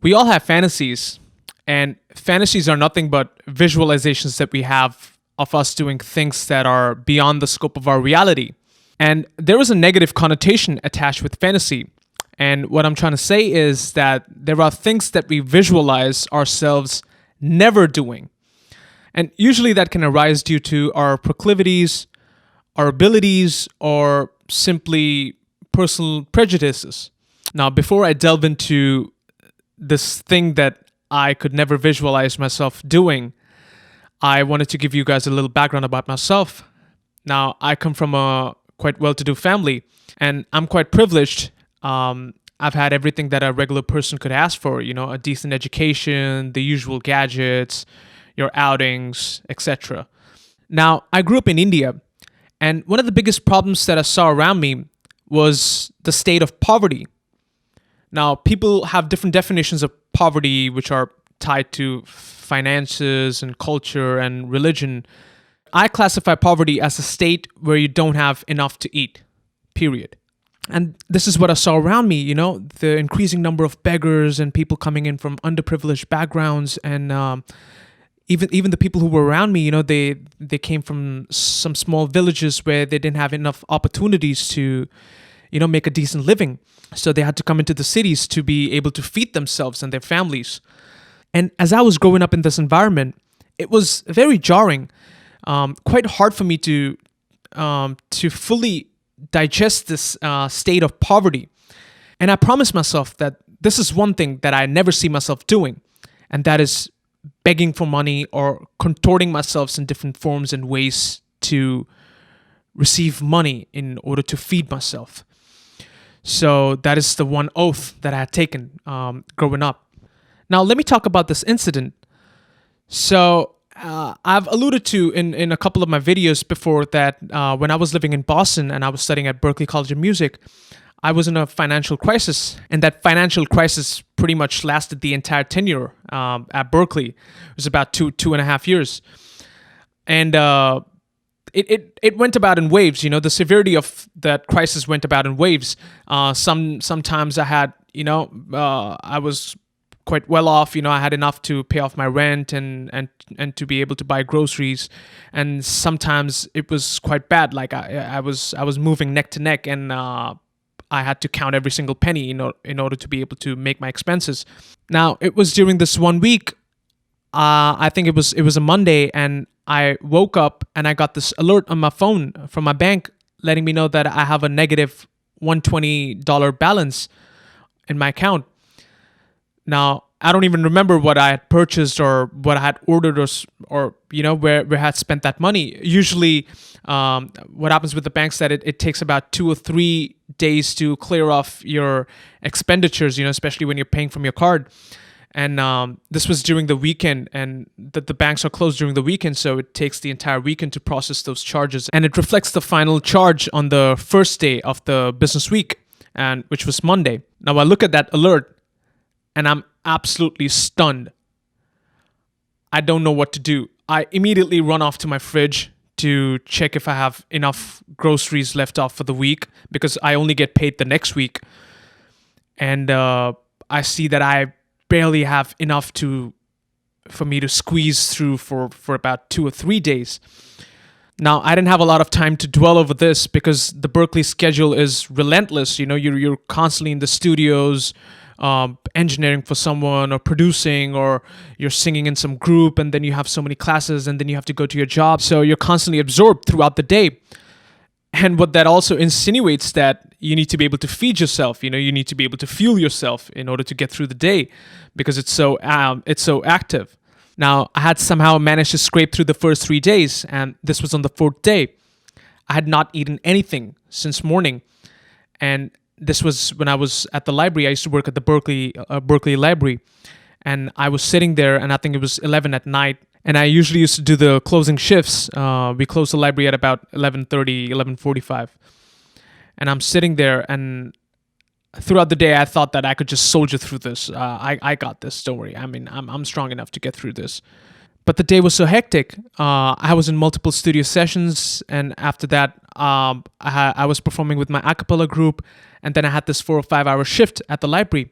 We all have fantasies, and fantasies are nothing but visualizations that we have of us doing things that are beyond the scope of our reality. And there is a negative connotation attached with fantasy. And what I'm trying to say is that there are things that we visualize ourselves never doing. And usually that can arise due to our proclivities, our abilities, or simply personal prejudices. Now, before I delve into this thing that I could never visualize myself doing, I wanted to give you guys a little background about myself. Now, I come from a quite well-to-do family, and I'm quite privileged. I've had everything that a regular person could ask for, a decent education, the usual gadgets, your outings, etc. Now, I grew up in India, and one of the biggest problems that I saw around me was the state of poverty. Now, people have different definitions of poverty, which are tied to finances and culture and religion. I classify poverty as a state where you don't have enough to eat, period. And this is what I saw around me, the increasing number of beggars and people coming in from underprivileged backgrounds. And even the people who were around me, they came from some small villages where they didn't have enough opportunities to make a decent living. So they had to come into the cities to be able to feed themselves and their families. And as I was growing up in this environment, it was very jarring, quite hard for me to fully digest this state of poverty. And I promised myself that this is one thing that I never see myself doing, and that is begging for money or contorting myself in different forms and ways to receive money in order to feed myself. So that is the one oath that I had taken growing up. Now, let me talk about this incident. So I've alluded to in a couple of my videos before that when I was living in Boston and I was studying at Berkeley College of Music, I was in a financial crisis. And that financial crisis pretty much lasted the entire tenure at Berkeley. It was about 2.5 years. And it went about in waves. The severity of that crisis went about in waves. Sometimes I had, I was quite well off. I had enough to pay off my rent and to be able to buy groceries. And sometimes it was quite bad. Like I was moving neck to neck, and I had to count every single penny in order to be able to make my expenses. Now, it was during this 1 week. I think it was a Monday, and I woke up and I got this alert on my phone from my bank letting me know that I have a negative $120 balance in my account. Now, I don't even remember what I had purchased or what I had ordered or where I had spent that money. Usually, what happens with the banks is that it takes about 2 or 3 days to clear off your expenditures, especially when you're paying from your card. And this was during the weekend, and the banks are closed during the weekend, so it takes the entire weekend to process those charges. And it reflects the final charge on the first day of the business week, and which was Monday. Now, I look at that alert, and I'm absolutely stunned. I don't know what to do. I immediately run off to my fridge to check if I have enough groceries left off for the week, because I only get paid the next week. And I see that I barely have enough for me to squeeze through for about 2 or 3 days. Now, I didn't have a lot of time to dwell over this because the Berkeley schedule is relentless. You're constantly in the studios, engineering for someone or producing, or you're singing in some group, and then you have so many classes, and then you have to go to your job. So you're constantly absorbed throughout the day. And what that also insinuates that you need to be able to feed yourself. You need to be able to fuel yourself in order to get through the day, because it's so active. Now, I had somehow managed to scrape through the first 3 days, and this was on the 4th day. I had not eaten anything since morning, and this was when I was at the library. I used to work at the Berkeley Library, and I was sitting there, and I think it was 11 at night. And I usually used to do the closing shifts. We closed the library at about 11:30, 11:45. And I'm sitting there, and throughout the day, I thought that I could just soldier through this. I got this, don't worry. I mean, I'm strong enough to get through this. But the day was so hectic. I was in multiple studio sessions, and after that, I was performing with my a cappella group, and then I had this 4 or 5 hour shift at the library.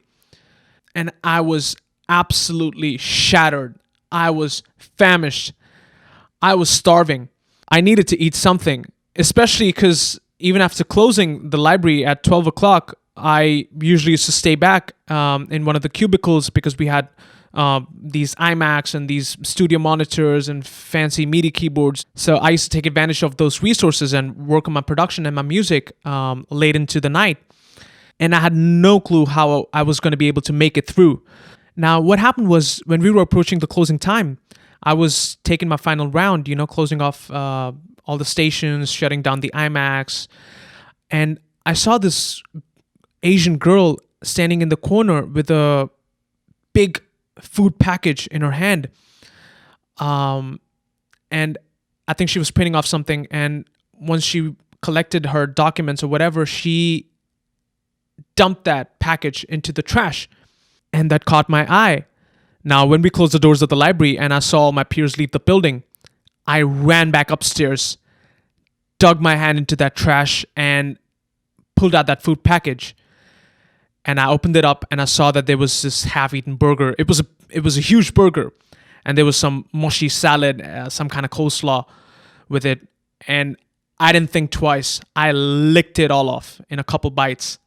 and I was absolutely shattered. I was famished. I was starving. I needed to eat something, especially because even after closing the library at 12 o'clock, I usually used to stay back in one of the cubicles because we had these iMacs and these studio monitors and fancy MIDI keyboards. So I used to take advantage of those resources and work on my production and my music late into the night. And I had no clue how I was going to be able to make it through. Now, what happened was when we were approaching the closing time, I was taking my final round, closing off all the stations, shutting down the iMacs. And I saw this Asian girl standing in the corner with a big food package in her hand. And I think she was printing off something. And once she collected her documents or whatever, she dumped that package into the trash. And that caught my eye. Now, when we closed the doors of the library and I saw my peers leave the building, I ran back upstairs, dug my hand into that trash, and pulled out that food package. And I opened it up and I saw that there was this half-eaten burger. It was a huge burger, and there was some mushy salad, some kind of coleslaw with it. And I didn't think twice. I licked it all off in a couple bites.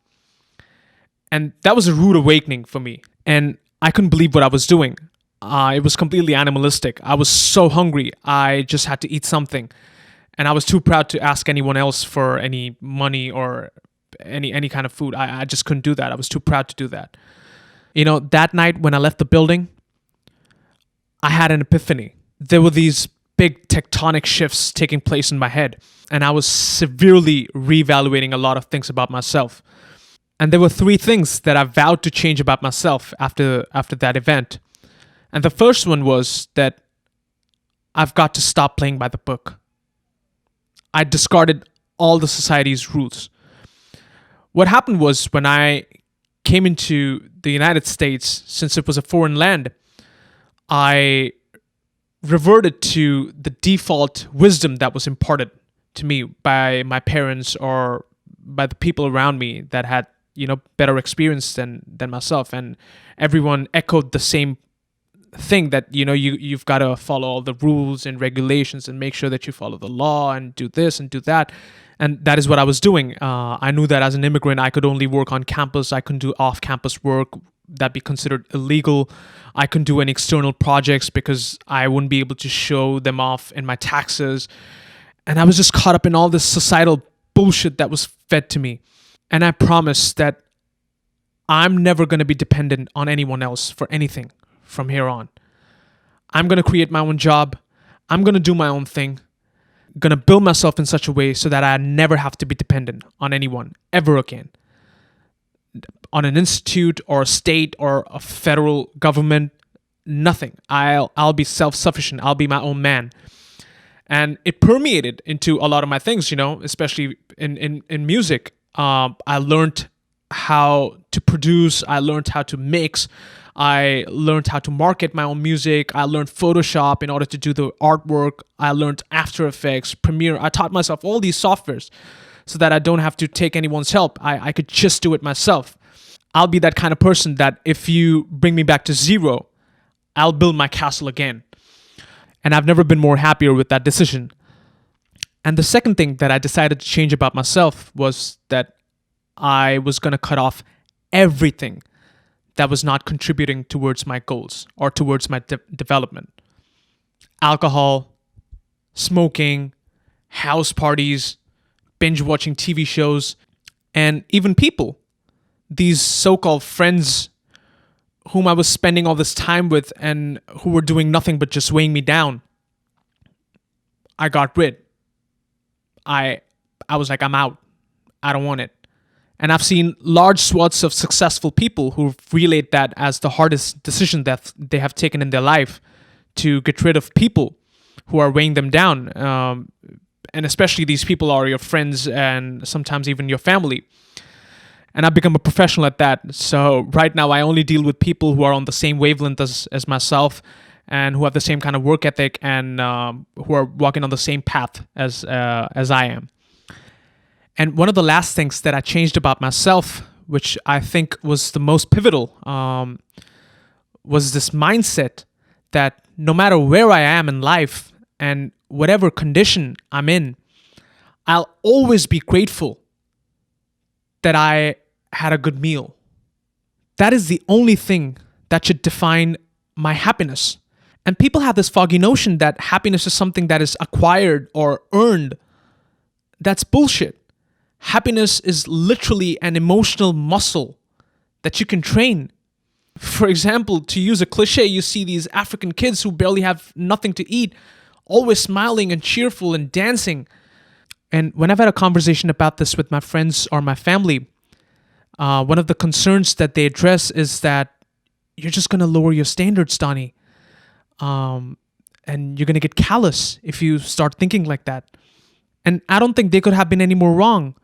And that was a rude awakening for me. And I couldn't believe what I was doing. It was completely animalistic. I was so hungry. I just had to eat something. And I was too proud to ask anyone else for any money or any kind of food. I just couldn't do that. I was too proud to do that. That night when I left the building, I had an epiphany. There were these big tectonic shifts taking place in my head. And I was severely reevaluating a lot of things about myself. And there were 3 things that I vowed to change about myself after that event. And the first one was that I've got to stop playing by the book. I discarded all the society's rules. What happened was when I came into the United States, since it was a foreign land, I reverted to the default wisdom that was imparted to me by my parents or by the people around me that had better experience than myself, and everyone echoed the same thing that you've got to follow all the rules and regulations and make sure that you follow the law and do this and do that. And that is what I was doing. I knew that as an immigrant I could only work on campus. I couldn't do off-campus work. That'd be considered illegal. I couldn't do any external projects because I wouldn't be able to show them off in my taxes. And I was just caught up in all this societal bullshit that was fed to me. And I promised that I'm never going to be dependent on anyone else for anything from here on. I'm going to create my own job. I'm going to do my own thing. Going to build myself in such a way so that I never have to be dependent on anyone ever again. On an institute or a state or a federal government, nothing. I'll be self-sufficient. I'll be my own man. And it permeated into a lot of my things, especially in music. I learned how to produce. I learned how to mix. I learned how to market my own music. I learned Photoshop in order to do the artwork. I learned After Effects, Premiere. I taught myself all these softwares so that I don't have to take anyone's help. I could just do it myself. I'll be that kind of person that if you bring me back to zero, I'll build my castle again. And I've never been more happier with that decision. And the second thing that I decided to change about myself was that I was going to cut off everything that was not contributing towards my goals or towards my development. Alcohol, smoking, house parties, binge watching TV shows, and even people. These so-called friends whom I was spending all this time with and who were doing nothing but just weighing me down. I got rid. I was like, I'm out. I don't want it. And I've seen large swaths of successful people who relate that as the hardest decision that they have taken in their life, to get rid of people who are weighing them down. And especially these people are your friends and sometimes even your family. And I've become a professional at that. So right now I only deal with people who are on the same wavelength as myself and who have the same kind of work ethic and who are walking on the same path as I am. And one of the last things that I changed about myself which I think was the most pivotal, was this mindset that no matter where I am in life and whatever condition I'm in, I'll always be grateful that I had a good meal. That is the only thing that should define my happiness. And people have this foggy notion that happiness is something that is acquired or earned. That's bullshit. Happiness is literally an emotional muscle that you can train. For example, to use a cliche, you see these African kids who barely have nothing to eat, always smiling and cheerful and dancing. And when I've had a conversation about this with my friends or my family, one of the concerns that they address is that you're just going to lower your standards, Donnie. And you're going to get callous if you start thinking like that. And I don't think they could have been any more wrong,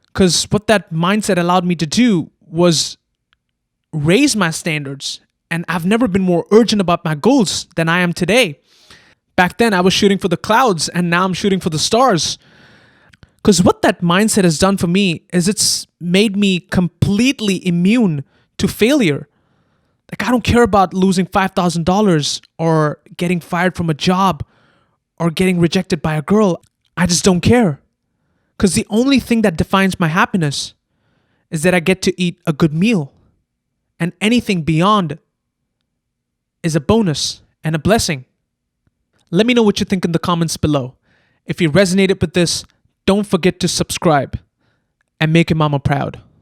because what that mindset allowed me to do was raise my standards. And I've never been more urgent about my goals than I am today. Back then, I was shooting for the clouds, and now I'm shooting for the stars. Because what that mindset has done for me is it's made me completely immune to failure. Like, I don't care about losing $5,000 or getting fired from a job or getting rejected by a girl. I just don't care. Because the only thing that defines my happiness is that I get to eat a good meal. And anything beyond is a bonus and a blessing. Let me know what you think in the comments below. If you resonated with this, don't forget to subscribe and make your mama proud.